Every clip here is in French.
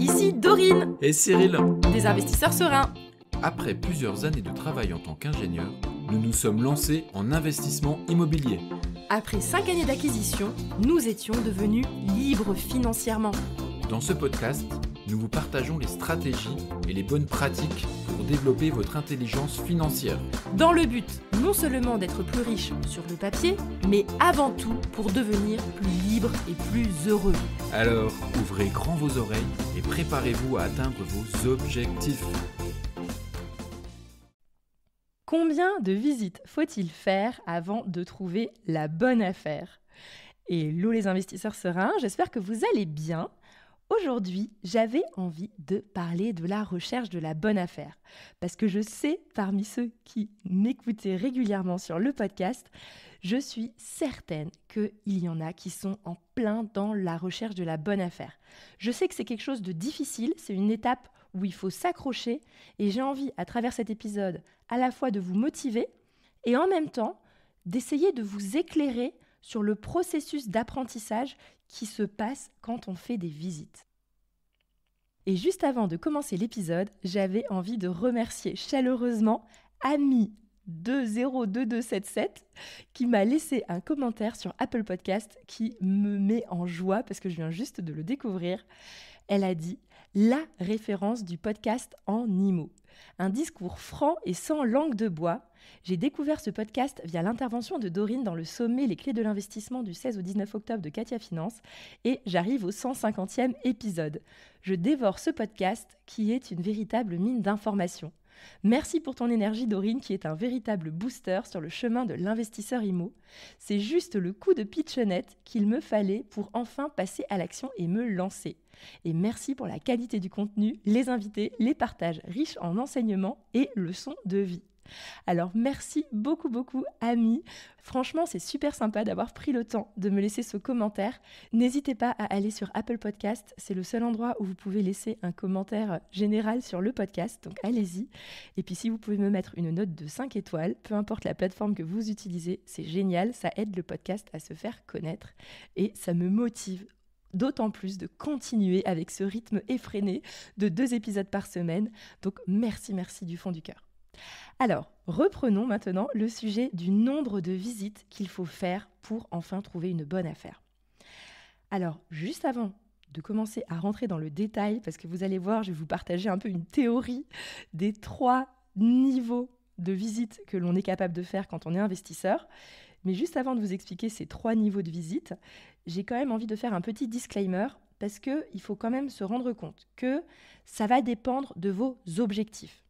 ici Dorine, Et Cyril, des investisseurs sereins. après plusieurs années de travail en tant qu'ingénieur, nous nous sommes lancés en investissement immobilier. Après 5 années d'acquisition, nous étions devenus libres financièrement. Dans ce podcast, nous vous partageons les stratégies et les bonnes pratiques pour développer votre intelligence financière. Dans le but non seulement d'être plus riche sur le papier, mais avant tout pour devenir plus libre et plus heureux. Alors, ouvrez grand vos oreilles et préparez-vous à atteindre vos objectifs. Combien de visites faut-il faire avant de trouver la bonne affaire ? Hello les investisseurs sereins, j'espère que vous allez bien. Aujourd'hui, j'avais envie de parler de la recherche de la bonne affaire. Parce que je sais, parmi ceux qui m'écoutaient régulièrement sur le podcast, je suis certaine qu'il y en a qui sont en plein dans la recherche de la bonne affaire. Je sais que c'est quelque chose de difficile, c'est une étape où il faut s'accrocher et j'ai envie, à travers cet épisode, à la fois de vous motiver et en même temps d'essayer de vous éclairer sur le processus d'apprentissage qui se passe quand on fait des visites. Et juste avant de commencer l'épisode, j'avais envie de remercier chaleureusement Ami 202277 qui m'a laissé un commentaire sur Apple Podcast qui me met en joie parce que je viens juste de le découvrir. Elle a dit « La référence du podcast en IMO ». Un discours franc et sans langue de bois. J'ai découvert ce podcast via l'intervention de Dorine dans le sommet Les clés de l'investissement du 16 au 19 octobre de Katia Finance et j'arrive au 150e épisode. Je dévore ce podcast qui est une véritable mine d'informations. Merci pour ton énergie Dorine qui est un véritable booster sur le chemin de l'investisseur IMO. C'est juste le coup de pitchonnette qu'il me fallait pour enfin passer à l'action et me lancer. Et merci pour la qualité du contenu, les invités, les partages riches en enseignements et leçons de vie. Alors merci beaucoup Ami. Franchement, c'est super sympa d'avoir pris le temps de me laisser ce commentaire. N'hésitez pas à aller sur Apple Podcast, c'est le seul endroit où vous pouvez laisser un commentaire général sur le podcast, donc allez-y. Et puis si vous pouvez me mettre une note de 5 étoiles, peu importe la plateforme que vous utilisez, c'est génial, ça aide le podcast à se faire connaître et ça me motive d'autant plus de continuer avec ce rythme effréné de 2 épisodes par semaine. Donc merci du fond du cœur. Alors, reprenons maintenant le sujet du nombre de visites qu'il faut faire pour enfin trouver une bonne affaire. Alors, juste avant de commencer à rentrer dans le détail, parce que vous allez voir, je vais vous partager un peu une théorie des 3 niveaux de visites que l'on est capable de faire quand on est investisseur. Mais juste avant de vous expliquer ces 3 niveaux de visite, j'ai quand même envie de faire un petit disclaimer parce qu'il faut quand même se rendre compte que ça va dépendre de vos objectifs.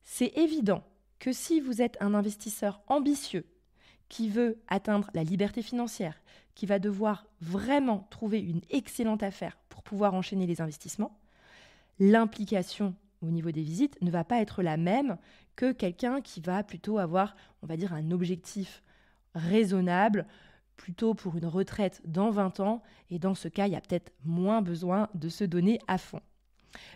C'est évident que si vous êtes un investisseur ambitieux qui veut atteindre la liberté financière, qui va devoir vraiment trouver une excellente affaire pour pouvoir enchaîner les investissements, l'implication au niveau des visites ne va pas être la même que quelqu'un qui va plutôt avoir, on va dire, un objectif raisonnable, plutôt pour une retraite dans 20 ans. Et dans ce cas, il y a peut-être moins besoin de se donner à fond.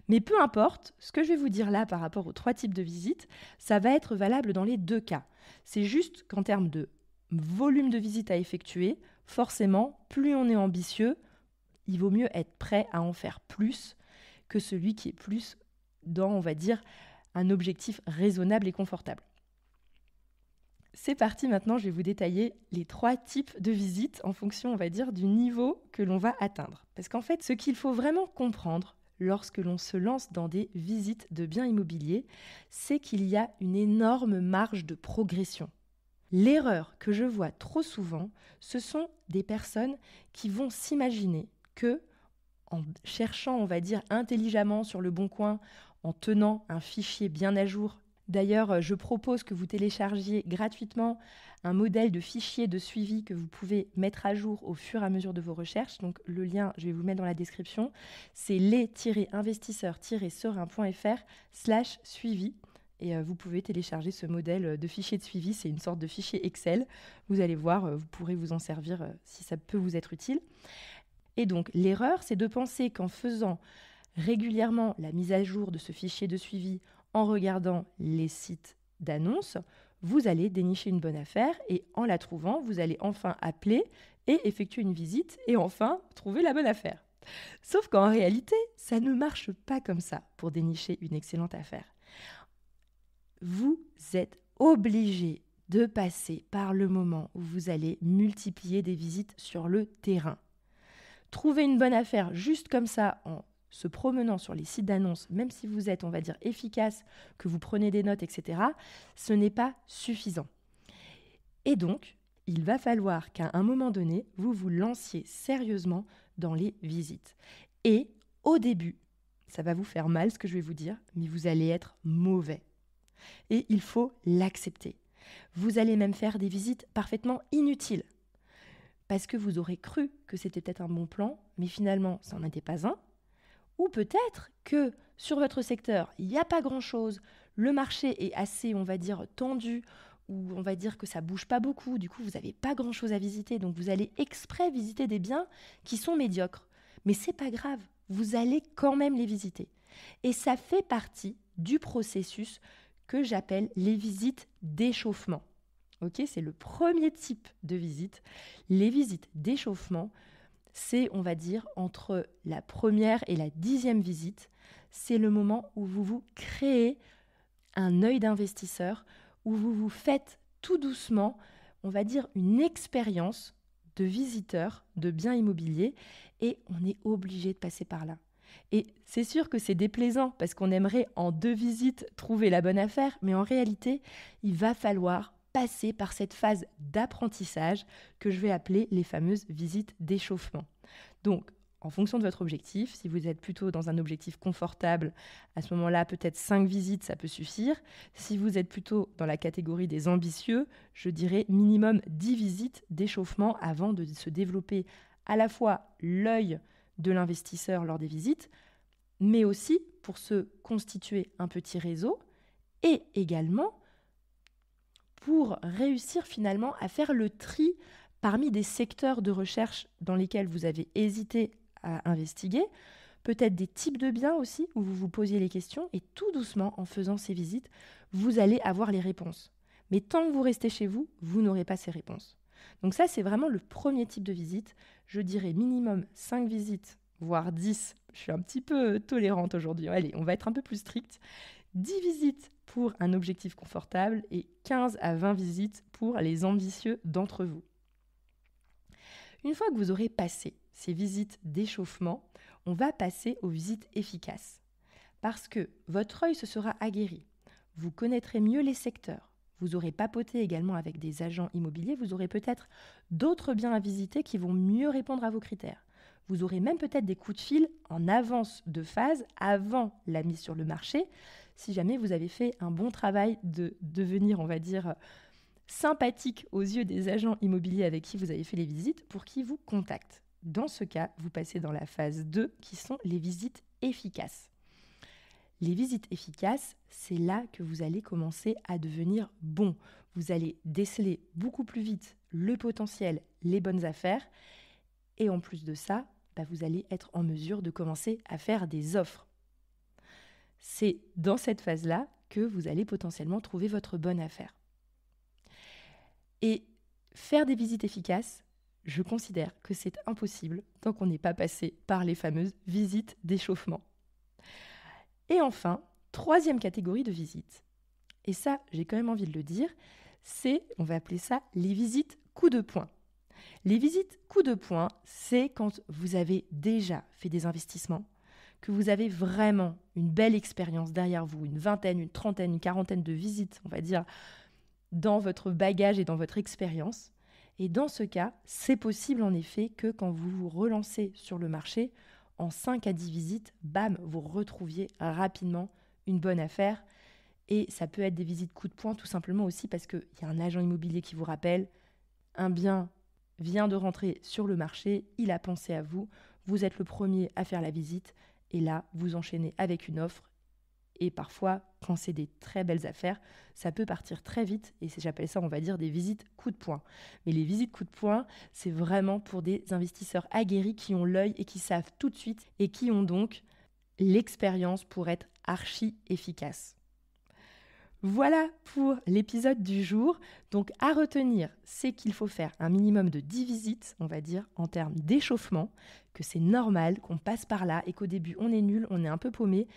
Mais peu importe, ce que je vais vous dire là par rapport aux 3 types de visites, ça va être valable dans les 2 cas. C'est juste qu'en termes de volume de visites à effectuer, forcément, plus on est ambitieux, il vaut mieux être prêt à en faire plus que celui qui est plus dans, on va dire, un objectif raisonnable et confortable. C'est parti maintenant, je vais vous détailler les 3 types de visites en fonction, on va dire, du niveau que l'on va atteindre. Parce qu'en fait, ce qu'il faut vraiment comprendre lorsque l'on se lance dans des visites de biens immobiliers, c'est qu'il y a une énorme marge de progression. L'erreur que je vois trop souvent, ce sont des personnes qui vont s'imaginer que, en cherchant, on va dire, intelligemment sur le bon coin, en tenant un fichier bien à jour. D'ailleurs, je propose que vous téléchargiez gratuitement un modèle de fichier de suivi que vous pouvez mettre à jour au fur et à mesure de vos recherches. Donc le lien, je vais vous le mettre dans la description. C'est les-investisseurs-serein.fr/suivi. Et vous pouvez télécharger ce modèle de fichier de suivi. C'est une sorte de fichier Excel. Vous allez voir, vous pourrez vous en servir si ça peut vous être utile. Et donc l'erreur, c'est de penser qu'en faisant régulièrement la mise à jour de ce fichier de suivi, en regardant les sites d'annonces, vous allez dénicher une bonne affaire et en la trouvant, vous allez enfin appeler et effectuer une visite et enfin trouver la bonne affaire. Sauf qu'en réalité, ça ne marche pas comme ça pour dénicher une excellente affaire. Vous êtes obligé de passer par le moment où vous allez multiplier des visites sur le terrain. Trouver une bonne affaire juste comme ça en se promenant sur les sites d'annonces, même si vous êtes, on va dire, efficace, que vous prenez des notes, etc., ce n'est pas suffisant. Et donc, il va falloir qu'à un moment donné, vous vous lanciez sérieusement dans les visites. Et au début, ça va vous faire mal ce que je vais vous dire, mais vous allez être mauvais. Et il faut l'accepter. Vous allez même faire des visites parfaitement inutiles. Parce que vous aurez cru que c'était peut-être un bon plan, mais finalement, ça n'en était pas un. Ou peut-être que sur votre secteur, il n'y a pas grand-chose, le marché est assez, on va dire, tendu, ou on va dire que ça bouge pas beaucoup, du coup, vous n'avez pas grand-chose à visiter, donc vous allez exprès visiter des biens qui sont médiocres. Mais c'est pas grave, vous allez quand même les visiter. Et ça fait partie du processus que j'appelle les visites d'échauffement. Ok, c'est le premier type de visite. Les visites d'échauffement, c'est, on va dire, entre la première et la 10e visite, c'est le moment où vous vous créez un œil d'investisseur, où vous vous faites tout doucement, on va dire, une expérience de visiteur de biens immobiliers et on est obligé de passer par là. Et c'est sûr que c'est déplaisant parce qu'on aimerait en 2 visites trouver la bonne affaire, mais en réalité, il va falloir passer par cette phase d'apprentissage que je vais appeler les fameuses visites d'échauffement. Donc, en fonction de votre objectif, si vous êtes plutôt dans un objectif confortable, à ce moment-là, peut-être 5 visites, ça peut suffire. Si vous êtes plutôt dans la catégorie des ambitieux, je dirais minimum 10 visites d'échauffement avant de se développer à la fois l'œil de l'investisseur lors des visites, mais aussi pour se constituer un petit réseau et également pour réussir finalement à faire le tri parmi des secteurs de recherche dans lesquels vous avez hésité à investiguer, peut-être des types de biens aussi où vous vous posiez les questions et tout doucement, en faisant ces visites, vous allez avoir les réponses. Mais tant que vous restez chez vous, vous n'aurez pas ces réponses. Donc ça, c'est vraiment le premier type de visite. Je dirais minimum 5 visites, voire 10. Je suis un petit peu tolérante aujourd'hui. Allez, on va être un peu plus strict. 10 visites pour un objectif confortable et 15 à 20 visites pour les ambitieux d'entre vous. Une fois que vous aurez passé ces visites d'échauffement, on va passer aux visites efficaces. Parce que votre œil se sera aguerri, vous connaîtrez mieux les secteurs, vous aurez papoté également avec des agents immobiliers, vous aurez peut-être d'autres biens à visiter qui vont mieux répondre à vos critères. Vous aurez même peut-être des coups de fil en avance de phase avant la mise sur le marché, si jamais vous avez fait un bon travail de devenir, on va dire, sympathique aux yeux des agents immobiliers avec qui vous avez fait les visites pour qu'ils vous contactent. Dans ce cas, vous passez dans la phase 2 qui sont les visites efficaces. Les visites efficaces, c'est là que vous allez commencer à devenir bon. Vous allez déceler beaucoup plus vite le potentiel, les bonnes affaires et en plus de ça, vous allez être en mesure de commencer à faire des offres. C'est dans cette phase-là que vous allez potentiellement trouver votre bonne affaire. Et faire des visites efficaces, je considère que c'est impossible tant qu'on n'est pas passé par les fameuses visites d'échauffement. Et enfin, 3e catégorie de visites. Et ça, j'ai quand même envie de le dire, c'est, on va appeler ça, les visites coup de poing. Les visites coup de poing, c'est quand vous avez déjà fait des investissements, que vous avez vraiment une belle expérience derrière vous, une vingtaine, une trentaine, une quarantaine de visites, on va dire, dans votre bagage et dans votre expérience. Et dans ce cas, c'est possible en effet que quand vous vous relancez sur le marché, en 5 à 10 visites, bam, vous retrouviez rapidement une bonne affaire. Et ça peut être des visites coup de poing tout simplement aussi parce qu'il y a un agent immobilier qui vous rappelle, un bien vient de rentrer sur le marché, il a pensé à vous, vous êtes le premier à faire la visite et là, vous enchaînez avec une offre. Et parfois, quand c'est des très belles affaires, ça peut partir très vite. Et j'appelle ça, on va dire, des visites coup de poing. Mais les visites coup de poing, c'est vraiment pour des investisseurs aguerris qui ont l'œil et qui savent tout de suite et qui ont donc l'expérience pour être archi efficaces. Voilà pour l'épisode du jour. Donc à retenir, c'est qu'il faut faire un minimum de 10 visites, on va dire, en termes d'échauffement, que c'est normal, qu'on passe par là et qu'au début on est nul, on est un peu paumé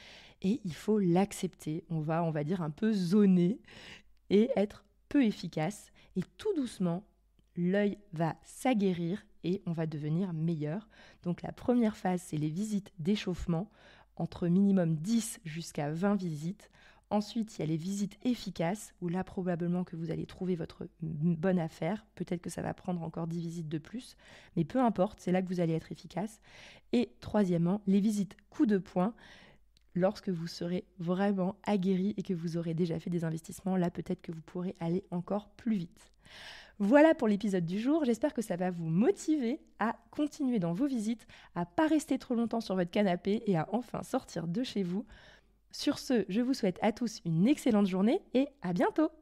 et il faut l'accepter. On va dire un peu zoner et être peu efficace. Et tout doucement, l'œil va s'aguerrir et on va devenir meilleur. Donc la première phase, c'est les visites d'échauffement, entre minimum 10 jusqu'à 20 visites. Ensuite, il y a les visites efficaces, où là, probablement que vous allez trouver votre bonne affaire. Peut-être que ça va prendre encore 10 visites de plus, mais peu importe, c'est là que vous allez être efficace. Et troisièmement, les visites coup de poing. Lorsque vous serez vraiment aguerri et que vous aurez déjà fait des investissements, là, peut-être que vous pourrez aller encore plus vite. Voilà pour l'épisode du jour. J'espère que ça va vous motiver à continuer dans vos visites, à ne pas rester trop longtemps sur votre canapé et à enfin sortir de chez vous. Sur ce, je vous souhaite à tous une excellente journée et à bientôt!